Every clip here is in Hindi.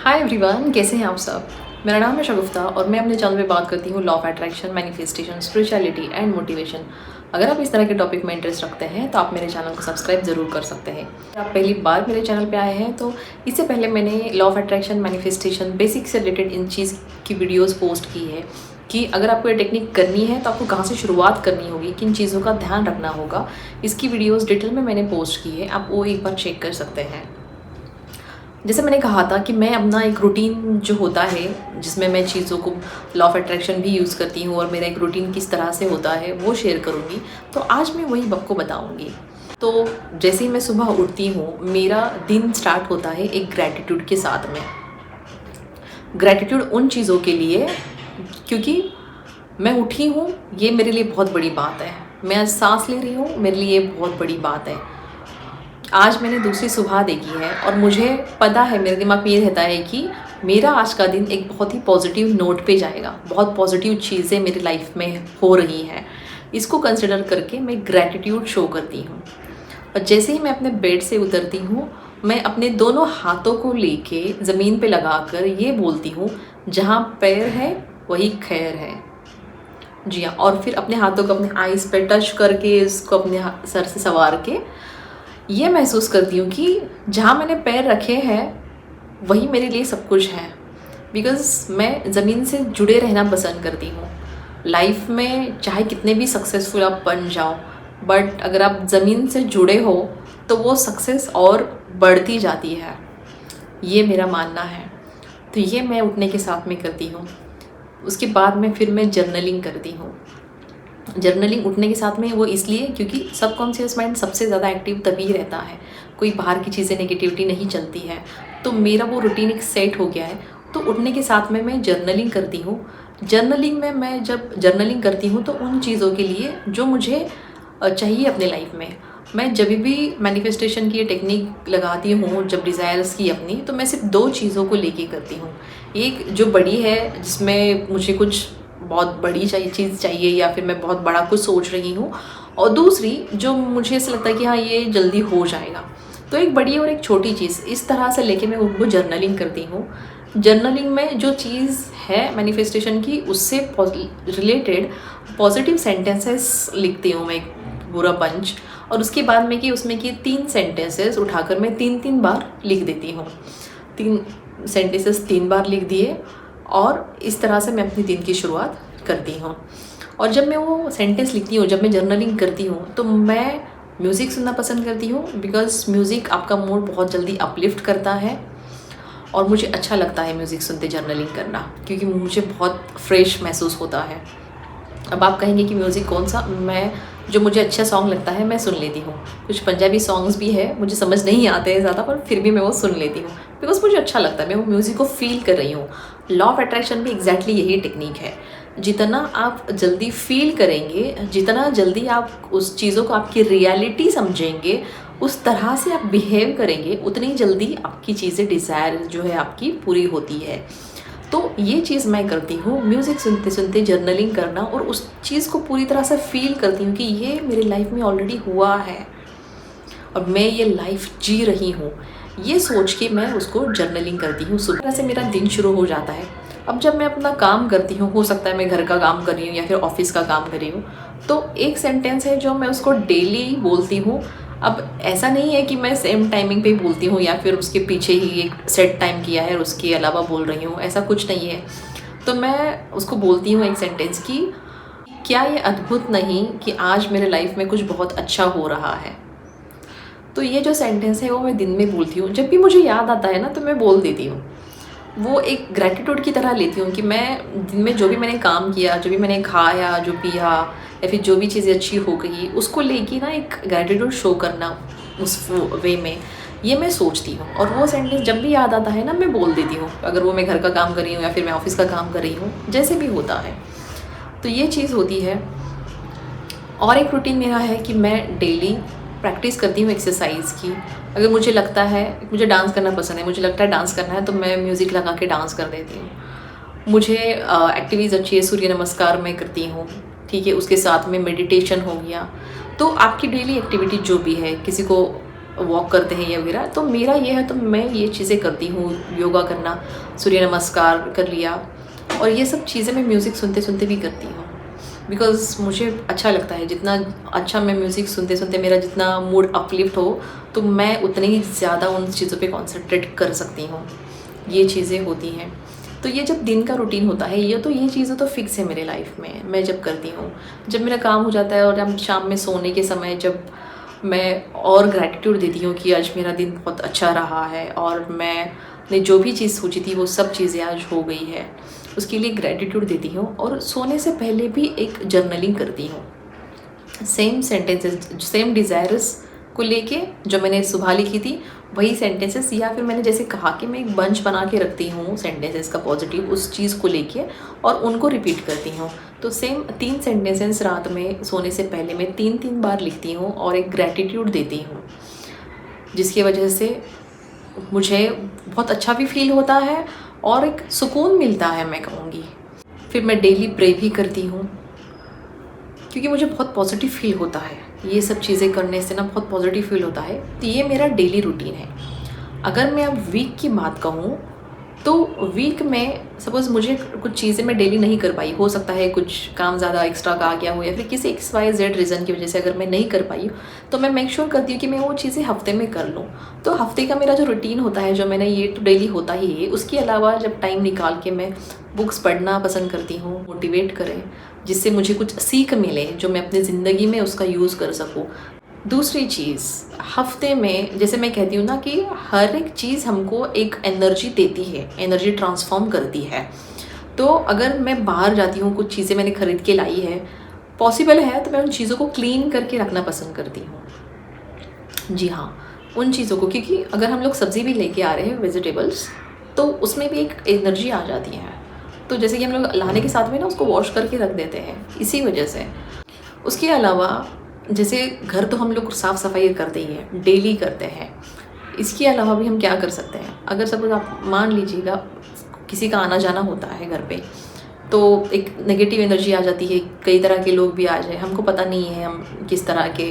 हाय एवरीवन, कैसे हैं आप सब। मेरा नाम है शगुफ्ता और मैं अपने चैनल पे बात करती हूँ law of attraction, manifestation, spirituality and motivation. अगर आप इस तरह के टॉपिक में इंटरेस्ट रखते हैं तो आप मेरे चैनल को सब्सक्राइब ज़रूर कर सकते हैं। अगर आप पहली बार मेरे चैनल पे आए हैं तो इससे पहले मैंने law of attraction, manifestation, basic से रिलेटेड इन चीज़ की वीडियोज़ पोस्ट की है कि अगर आपको ये टेक्निक करनी है तो आपको कहाँ से शुरुआत करनी होगी, किन चीज़ों का ध्यान रखना होगा। इसकी वीडियोज़ डिटेल में मैंने पोस्ट की है, आप वो एक बार चेक कर सकते हैं। जैसे मैंने कहा था कि मैं अपना एक रूटीन जो होता है जिसमें मैं चीज़ों को लॉ ऑफ अट्रैक्शन भी यूज़ करती हूँ और मेरा एक रूटीन किस तरह से होता है वो शेयर करूँगी। तो आज मैं वही आपको बताऊँगी। तो जैसे ही मैं सुबह उठती हूँ मेरा दिन स्टार्ट होता है एक ग्रैटिट्यूड के साथ में। ग्रैटिट्यूड उन चीज़ों के लिए क्योंकि मैं उठी हूँ, ये मेरे लिए बहुत बड़ी बात है। मैं आज सांस ले रही हूँ, मेरे लिए बहुत बड़ी बात है। आज मैंने दूसरी सुबह देखी है और मुझे पता है, मेरे दिमाग में ये रहता है कि मेरा आज का दिन एक बहुत ही पॉजिटिव नोट पे जाएगा। बहुत पॉजिटिव चीज़ें मेरी लाइफ में हो रही हैं, इसको कंसिडर करके मैं ग्रैटिट्यूड शो करती हूँ। और जैसे ही मैं अपने बेड से उतरती हूँ मैं अपने दोनों हाथों को लेके ज़मीन पे लगाकर ये बोलती हूँ, जहाँ पैर है वही खैर है। जी हाँ। और फिर अपने हाथों को अपने आईज पे टच करके इसको अपने सर से सवार के ये महसूस करती हूँ कि जहाँ मैंने पैर रखे हैं वही मेरे लिए सब कुछ है। बिकॉज़ मैं ज़मीन से जुड़े रहना पसंद करती हूँ। लाइफ में चाहे कितने भी सक्सेसफुल आप बन जाओ, बट अगर आप ज़मीन से जुड़े हो तो वो सक्सेस और बढ़ती जाती है, ये मेरा मानना है। तो ये मैं उठने के साथ में करती हूँ। उसके बाद में फिर मैं जर्नलिंग करती हूँ। जर्नलिंग उठने के साथ में वो इसलिए क्योंकि सबकॉन्शियस माइंड सबसे ज़्यादा एक्टिव तभी रहता है, कोई बाहर की चीज़ें नेगेटिविटी नहीं चलती है। तो मेरा वो रूटीन एक सेट हो गया है। तो उठने के साथ में मैं जर्नलिंग करती हूँ। जर्नलिंग में मैं जब जर्नलिंग करती हूँ तो उन चीज़ों के लिए जो मुझे चाहिए अपने लाइफ में, मैं जब भी मैनिफेस्टेशन की ये टेक्निक लगाती हूँ, जब डिज़ायर्स की अपनी, तो मैं सिर्फ दो चीज़ों को लेके करती हूँ। एक जो बड़ी है जिसमें मुझे कुछ बहुत बड़ी चीज़ चाहिए या फिर मैं बहुत बड़ा कुछ सोच रही हूँ, और दूसरी जो मुझे ऐसा लगता है कि हाँ ये जल्दी हो जाएगा। तो एक बड़ी और एक छोटी चीज़ इस तरह से लेके मैं उनको जर्नलिंग करती हूँ। जर्नलिंग में जो चीज़ है मैनिफेस्टेशन की उससे रिलेटेड पॉजिटिव सेंटेंसेस लिखती हूँ मैं, एक पूरा बंच। और उसके बाद में कि उसमें कि 3 सेंटेंसेस उठाकर मैं 3-3 बार लिख देती हूँ। 3 सेंटेंसेस 3 बार लिख दिए और इस तरह से मैं अपनी दिन की शुरुआत करती हूँ। और जब मैं वो सेंटेंस लिखती हूँ, जब मैं जर्नलिंग करती हूँ, तो मैं म्यूज़िक सुनना पसंद करती हूँ। बिकॉज़ म्यूज़िक आपका मूड बहुत जल्दी अपलिफ्ट करता है और मुझे अच्छा लगता है म्यूज़िक सुनते जर्नलिंग करना, क्योंकि मुझे बहुत फ्रेश महसूस होता है। अब आप कहेंगे कि म्यूज़िक कौन सा, मैं जो मुझे अच्छा सॉन्ग लगता है मैं सुन लेती हूँ। कुछ पंजाबी सॉन्ग्स भी है, मुझे समझ नहीं आते हैं ज़्यादा, पर फिर भी मैं वो सुन लेती हूँ बिकॉज मुझे अच्छा लगता है, मैं वो म्यूज़िक को फील कर रही हूँ। लॉ ऑफ अट्रैक्शन भी एग्जैक्टली यही टेक्निक है। जितना आप जल्दी फील करेंगे, जितना जल्दी आप उस चीज़ों को आपकी रियलिटी समझेंगे, उस तरह से आप बिहेव करेंगे, उतनी जल्दी आपकी चीज़ें डिज़ायर जो है आपकी पूरी होती है। तो ये चीज़ मैं करती हूँ, म्यूज़िक सुनते सुनते जर्नलिंग करना, और उस चीज़ को पूरी तरह से फील करती हूँ कि ये मेरी लाइफ में ऑलरेडी हुआ है और मैं ये लाइफ जी रही हूँ। ये सोच के मैं उसको जर्नलिंग करती हूँ। सुबह से मेरा दिन शुरू हो जाता है। अब जब मैं अपना काम करती हूँ, हो सकता है मैं घर का काम कर रही हूँ या फिर ऑफिस का काम कर रही हूँ, तो एक सेंटेंस है जो मैं उसको डेली बोलती हूँ। अब ऐसा नहीं है कि मैं सेम टाइमिंग पे ही बोलती हूँ या फिर उसके पीछे ही एक सेट टाइम किया है और उसके अलावा बोल रही हूँ, ऐसा कुछ नहीं है। तो मैं उसको बोलती हूँ एक सेंटेंस की, क्या ये अद्भुत नहीं कि आज मेरे लाइफ में कुछ बहुत अच्छा हो रहा है। तो ये जो सेंटेंस है वो मैं दिन में बोलती हूँ। जब भी मुझे याद आता है ना तो मैं बोल देती हूँ। वो एक ग्रैटिट्यूड की तरह लेती हूँ कि मैं दिन में जो भी मैंने काम किया, जो भी मैंने खाया, जो पिया, या फिर जो भी चीज़ें अच्छी हो गई, उसको लेके ना एक ग्रैटिट्यूड शो करना उस वे में, ये मैं सोचती हूँ। और वो सेंटेंस जब भी याद आता है ना मैं बोल देती हूँ, अगर वो मैं घर का काम कर रही हूँ या फिर मैं ऑफिस का काम कर रही हूँ, जैसे भी होता है। तो ये चीज़ होती है। और एक रूटीन मेरा है कि मैं डेली प्रैक्टिस करती हूँ एक्सरसाइज की। अगर मुझे लगता है, मुझे डांस करना पसंद है, मुझे लगता है डांस करना है, तो मैं म्यूज़िक लगा के डांस कर देती हूँ। मुझे एक्टिविटीज़ अच्छी है, सूर्य नमस्कार मैं करती हूँ, ठीक है। उसके साथ में मेडिटेशन हो गया। तो आपकी डेली एक्टिविटी जो भी है, किसी को वॉक करते हैं या वगैरह, तो मेरा ये है तो मैं ये चीज़ें करती हूँ। योगा करना, सूर्य नमस्कार कर लिया, और ये सब चीज़ें मैं म्यूज़िक सुनते सुनते भी करती हूँ, बिकॉज़ मुझे अच्छा लगता है। जितना अच्छा मैं म्यूज़िक सुनते सुनते मेरा जितना मूड अपलिफ्ट हो, तो मैं उतनी ही ज़्यादा उन चीज़ों पे कॉन्सेंट्रेट कर सकती हूँ। ये चीज़ें होती हैं। तो ये जब दिन का रूटीन होता है, ये चीज़ें तो फिक्स है मेरे लाइफ में, मैं जब करती हूँ। जब मेरा काम हो जाता है और हम शाम में सोने के समय जब मैं और ग्रैटिट्यूड देती हूँ कि आज मेरा दिन बहुत अच्छा रहा है और मैंने जो भी चीज़ सोची थी वो सब चीज़ें आज हो गई है, उसके लिए ग्रैटिट्यूड देती हूँ। और सोने से पहले भी एक जर्नलिंग करती हूँ, सेम सेंटेंसेस, सेम डिज़ायर्स को लेके जो मैंने सुबह लिखी थी वही सेंटेंसेस, या फिर मैंने जैसे कहा कि मैं एक बंच बना के रखती हूँ सेंटेंसेस का पॉजिटिव, उस चीज़ को लेके और उनको रिपीट करती हूँ। तो सेम 3 सेंटेंसेस रात में सोने से पहले मैं 3-3 बार लिखती हूँ और एक ग्रैटिट्यूड देती हूँ, जिसकी वजह से मुझे बहुत अच्छा भी फील होता है और एक सुकून मिलता है, मैं कहूँगी। फिर मैं डेली प्रे भी करती हूँ, क्योंकि मुझे बहुत पॉजिटिव फील होता है। ये सब चीज़ें करने से ना बहुत पॉजिटिव फील होता है। तो ये मेरा डेली रूटीन है। अगर मैं अब वीक की बात कहूँ, तो वीक में सपोज़ मुझे कुछ चीज़ें मैं डेली नहीं कर पाई, हो सकता है कुछ काम ज़्यादा एक्स्ट्रा का आ गया हो, या फिर किसी XYZ रीज़न की वजह से अगर मैं नहीं कर पाई, तो मैं मेक श्योर करती हूँ कि मैं वो चीज़ें हफ्ते में कर लूँ। तो हफ्ते का मेरा जो रूटीन होता है, जो मैंने ये तो डेली होता ही है, उसके अलावा जब टाइम निकाल के मैं बुक्स पढ़ना पसंद करती हूँ, मोटिवेट करें, जिससे मुझे कुछ सीख मिले जो मैं अपनी ज़िंदगी में उसका यूज़ कर सकूँ। दूसरी चीज़, हफ्ते में जैसे मैं कहती हूँ ना कि हर एक चीज़ हमको एक एनर्जी देती है, एनर्जी ट्रांसफॉर्म करती है। तो अगर मैं बाहर जाती हूँ, कुछ चीज़ें मैंने ख़रीद के लाई है, पॉसिबल है तो मैं उन चीज़ों को क्लीन करके रखना पसंद करती हूँ। जी हाँ, उन चीज़ों को, क्योंकि अगर हम लोग सब्ज़ी भी लेके आ रहे हैं, वेजिटेबल्स, तो उसमें भी एक एनर्जी आ जाती है। तो जैसे कि हम लोग लाने के साथ में ना उसको वॉश करके रख देते हैं, इसी वजह से। उसके अलावा जैसे घर तो हम लोग साफ़ सफाई करते ही हैं, डेली करते हैं। इसके अलावा भी हम क्या कर सकते हैं, अगर सपोज़ आप मान लीजिएगा किसी का आना जाना होता है घर पे, तो एक नेगेटिव एनर्जी आ जाती है, कई तरह के लोग भी आ जाए, हमको पता नहीं है हम किस तरह के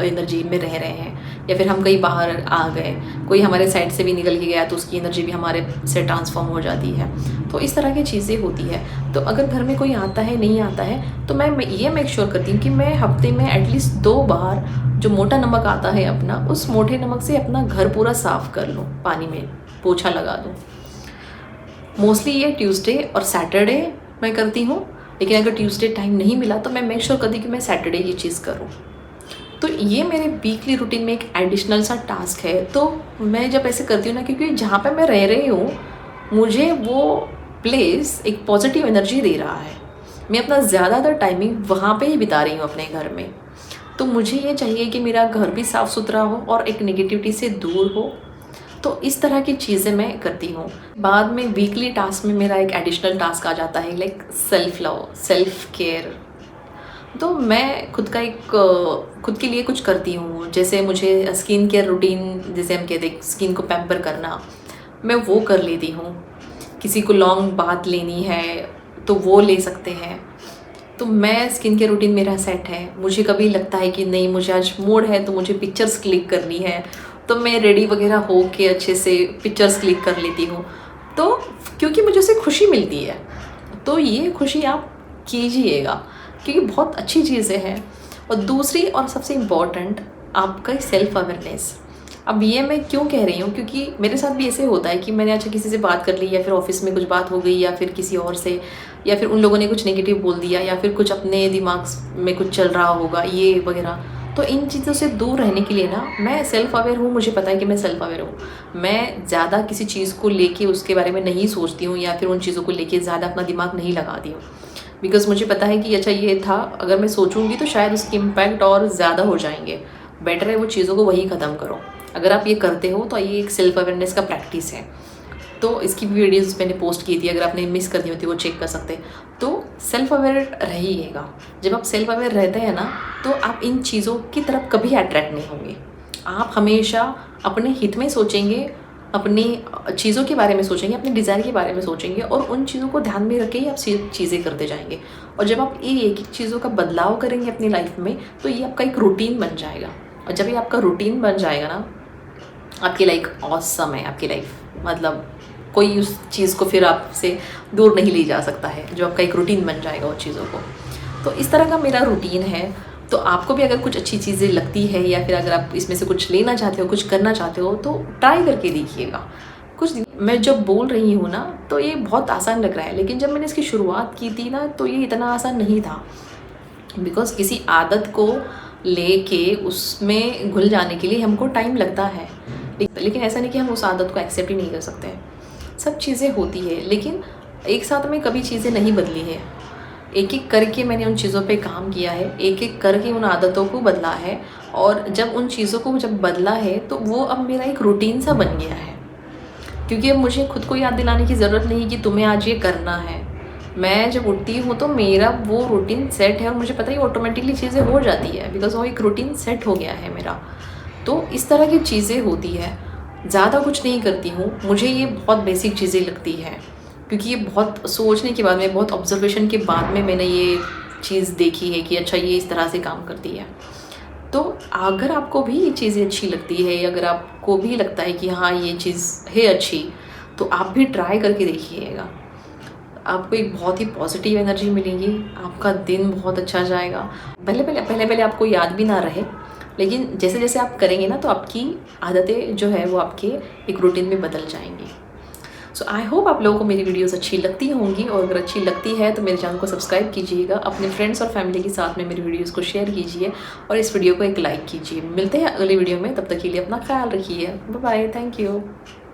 एनर्जी में रह रहे हैं, या फिर हम कहीं बाहर आ गए, कोई हमारे साइड से भी निकल के गया तो उसकी एनर्जी भी हमारे से ट्रांसफॉर्म हो जाती है। तो इस तरह की चीज़ें होती है। तो अगर घर में कोई आता है, नहीं आता है, तो मैं ये मेक श्योर करती हूँ कि मैं हफ्ते में एटलीस्ट 2 बार जो मोटा नमक आता है अपना, उस मोटे नमक से अपना घर पूरा साफ़ कर लूँ, पानी में पोछा लगा दूँ। मोस्टली ये ट्यूसडे और सैटरडे मैं करती हूँ, लेकिन अगर ट्यूसडे टाइम नहीं मिला तो मैं मेक श्योर करती हूँ कि मैं सैटरडे ये चीज़ करूँ। तो ये मेरे वीकली रूटीन में एक एडिशनल सा टास्क है। तो मैं जब ऐसे करती हूँ ना, क्योंकि जहाँ पे मैं रह रही हूँ मुझे वो प्लेस एक पॉजिटिव एनर्जी दे रहा है, मैं अपना ज़्यादातर टाइमिंग वहाँ पे ही बिता रही हूँ अपने घर में। तो मुझे ये चाहिए कि मेरा घर भी साफ़ सुथरा हो और एक नेगेटिविटी से दूर हो। तो इस तरह की चीज़ें मैं करती हूँ। बाद में वीकली टास्क में मेरा एक एडिशनल टास्क आ जाता है, like self love, self care. तो मैं खुद के लिए कुछ करती हूँ। जैसे मुझे स्किन केयर रूटीन, जैसे हम कहते हैं स्किन को पैम्पर करना, मैं वो कर लेती हूँ। किसी को लॉन्ग बात लेनी है तो वो ले सकते हैं। तो मैं स्किन केयर रूटीन मेरा सेट है। मुझे कभी लगता है कि नहीं, मुझे आज मूड है तो मुझे पिक्चर्स क्लिक करनी है, तो मैं रेडी वगैरह हो के अच्छे से पिक्चर्स क्लिक कर लेती हूँ। तो क्योंकि मुझे उससे खुशी मिलती है, तो ये खुशी आप कीजिएगा, क्योंकि बहुत अच्छी चीज़ें हैं। और दूसरी और सबसे इम्पॉर्टेंट, आपका सेल्फ अवेयरनेस। अब ये मैं क्यों कह रही हूँ, क्योंकि मेरे साथ भी ऐसे होता है कि मैंने अच्छा किसी से बात कर ली, या फिर ऑफिस में कुछ बात हो गई, या फिर किसी और से, या फिर उन लोगों ने कुछ नेगेटिव बोल दिया, या फिर कुछ अपने दिमाग में कुछ चल रहा होगा ये वगैरह। तो इन चीज़ों से दूर रहने के लिए ना, मैं सेल्फ अवेयर हूँ, मुझे पता है कि मैं सेल्फ अवेयर हूँ। मैं ज़्यादा किसी चीज़ को लेके उसके बारे में नहीं सोचती हूँ, या फिर उन चीज़ों को लेके ज़्यादा अपना दिमाग नहीं लगाती हूँ, बिकॉज़ मुझे पता है कि अच्छा ये था, अगर मैं सोचूंगी तो शायद उसके इम्पैक्ट और ज़्यादा हो जाएंगे। बेटर है वो चीज़ों को वही ख़त्म करो। अगर आप ये करते हो तो ये एक सेल्फ अवेयरनेस का प्रैक्टिस है। तो इसकी भी वीडियोस मैंने पोस्ट की थी, अगर आपने मिस कर दी होती वो चेक कर सकते हैं। तो सेल्फ अवेयर रहिएगा। जब आप सेल्फ अवेयर रहते हैं ना, तो आप इन चीज़ों की तरफ कभी अट्रैक्ट नहीं होंगे। आप हमेशा अपने हित में सोचेंगे, अपनी चीज़ों के बारे में सोचेंगे, अपने डिज़ायर के बारे में सोचेंगे, और उन चीज़ों को ध्यान में रख के ही आप चीज़ें करते जाएंगे। और जब आप ये एक एक चीज़ों का बदलाव करेंगे अपनी लाइफ में, तो ये आपका एक रूटीन बन जाएगा। और जब ये आपका रूटीन बन जाएगा ना, आपकी लाइफ ऑसम है, आपकी लाइफ मतलब कोई उस चीज़ को फिर आपसे दूर नहीं ले जा सकता है, जो आपका एक रूटीन बन जाएगा उन चीज़ों को। तो इस तरह का मेरा रूटीन है। तो आपको भी अगर कुछ अच्छी चीज़ें लगती है या फिर अगर आप इसमें से कुछ लेना चाहते हो, कुछ करना चाहते हो, तो ट्राई करके देखिएगा। कुछ मैं जब बोल रही हूँ ना तो ये बहुत आसान लग रहा है, लेकिन जब मैंने इसकी शुरुआत की थी ना तो ये इतना आसान नहीं था। बिकॉज़ किसी आदत को लेके उसमें घुल जाने के लिए हमको टाइम लगता है, लेकिन ऐसा नहीं कि हम उस आदत को एक्सेप्ट ही नहीं कर सकते। सब चीज़ें होती है, लेकिन एक साथ में कभी चीज़ें नहीं बदली है। एक एक करके मैंने उन चीज़ों पे काम किया है, एक एक करके उन आदतों को बदला है, और जब उन चीज़ों को जब बदला है तो वो अब मेरा एक रूटीन सा बन गया है। क्योंकि अब मुझे खुद को याद दिलाने की ज़रूरत नहीं कि तुम्हें आज ये करना है। मैं जब उठती हूँ तो मेरा वो रूटीन सेट है और मुझे पता है ऑटोमेटिकली चीज़ें हो जाती है, बिकॉज़ वो एक रूटीन सेट हो गया है मेरा। तो इस तरह की चीज़ें होती है, ज़्यादा कुछ नहीं करती हूँ। मुझे ये बहुत बेसिक चीज़ें लगती हैं, क्योंकि ये बहुत सोचने के बाद में, बहुत ऑब्जर्वेशन के बाद में मैंने ये चीज़ देखी है कि अच्छा ये इस तरह से काम करती है। तो अगर आपको भी ये चीज़ें अच्छी लगती है, या अगर आपको भी लगता है कि हाँ ये चीज़ है अच्छी, तो आप भी ट्राई करके देखिएगा। आपको एक बहुत ही पॉजिटिव एनर्जी मिलेगी, आपका दिन बहुत अच्छा जाएगा। पहले आपको याद भी ना रहे, लेकिन जैसे जैसे आप करेंगे ना तो आपकी आदतें जो है वो आपके एक रूटीन में बदल जाएंगी। सो आई होप आप लोगों को मेरी वीडियोस अच्छी लगती होंगी, और अगर अच्छी लगती है तो मेरे चैनल को सब्सक्राइब कीजिएगा, अपने फ्रेंड्स और फैमिली के साथ में मेरी वीडियोस को शेयर कीजिए, और इस वीडियो को एक लाइक कीजिए। मिलते हैं अगली वीडियो में, तब तक के लिए अपना ख्याल रखिए। Bye bye, thank you.